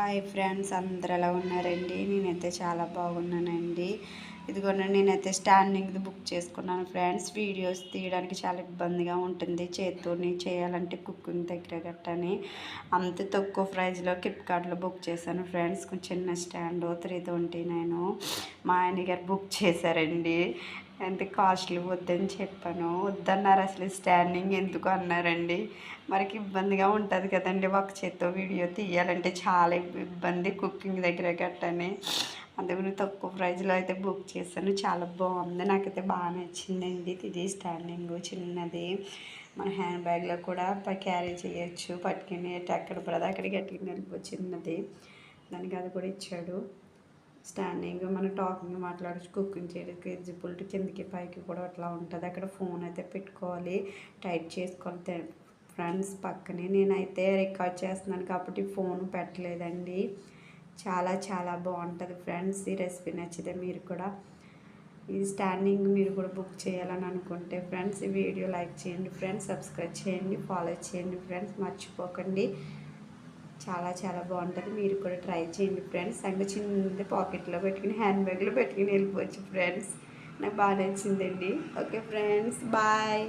Hi friends, అందరు ఎలా ఉన్నారండి? నేనైతే చాలా బాగున్నానండి. ఇదిగోండి, నేనైతే స్టాండింగ్ది బుక్ చేసుకున్నాను ఫ్రెండ్స్. వీడియోస్ తీయడానికి చాలా ఇబ్బందిగా ఉంటుంది చేత్తోని చేయాలంటే, కుకింగ్ దగ్గర గట్టని. అంత తక్కువ ప్రైజ్లో ఫ్లిప్కార్ట్లో బుక్ చేశాను ఫ్రెండ్స్. చిన్న స్టాండ్ 329. మా ఆయన గారు బుక్ చేశారండి. ఎంత కాస్ట్లీ వద్దని చెప్పాను, వద్దన్నారు. అసలు స్టాండింగ్ ఎందుకు అన్నారండి. మనకి ఇబ్బందిగా ఉంటుంది కదండి, ఒక చేత్తో వీడియో తీయాలంటే చాలా ఇబ్బంది కుకింగ్ దగ్గర గట్టని. అందుకని తక్కువ ప్రైజ్లో అయితే బుక్ చేశాను. చాలా బాగుంది, నాకైతే బాగా నచ్చిందండి. ఇది స్టాండింగ్ చిన్నది, మన హ్యాండ్ బ్యాగ్లో కూడా క్యారీ చేయొచ్చు. పట్టుకుని అక్కడ పడదా అక్కడికి గట్టుకుని వెళ్ళిపోయి చిన్నది. దానికి అది కూడా ఇచ్చాడు. స్టాండింగ్ మన టాకింగ్ మాట్లాడచ్చు, కుకింగ్ చేయడానికి ఎలిజిబుల్ కిందకి పైకి కూడా అట్లా ఉంటుంది. అక్కడ ఫోన్ అయితే పెట్టుకోవాలి, టైట్ చేసుకోవాలి ఫ్రెండ్స్. పక్కనే నేనైతే రికార్డ్ చేస్తున్నాను కాబట్టి ఫోన్ పెట్టలేదండి. చాలా చాలా బాగుంటుంది ఫ్రెండ్స్. ఈ రెసిపీ నచ్చితే మీరు కూడా ఈ స్టాండింగ్ మీరు కూడా బుక్ చేయాలని అనుకుంటే ఫ్రెండ్స్, ఈ వీడియో లైక్ చేయండి ఫ్రెండ్స్, సబ్స్క్రైబ్ చేయండి, ఫాలో చేయండి ఫ్రెండ్స్, మర్చిపోకండి. చాలా చాలా బాగుంటుంది, మీరు కూడా ట్రై చేయండి ఫ్రెండ్స్. అంటే చిన్నది పాకెట్లో పెట్టుకుని హ్యాండ్ బ్యాగ్లో పెట్టుకుని వెళ్ళిపోవచ్చు ఫ్రెండ్స్. నాకు బాగా నచ్చిందండి. Okay friends, bye.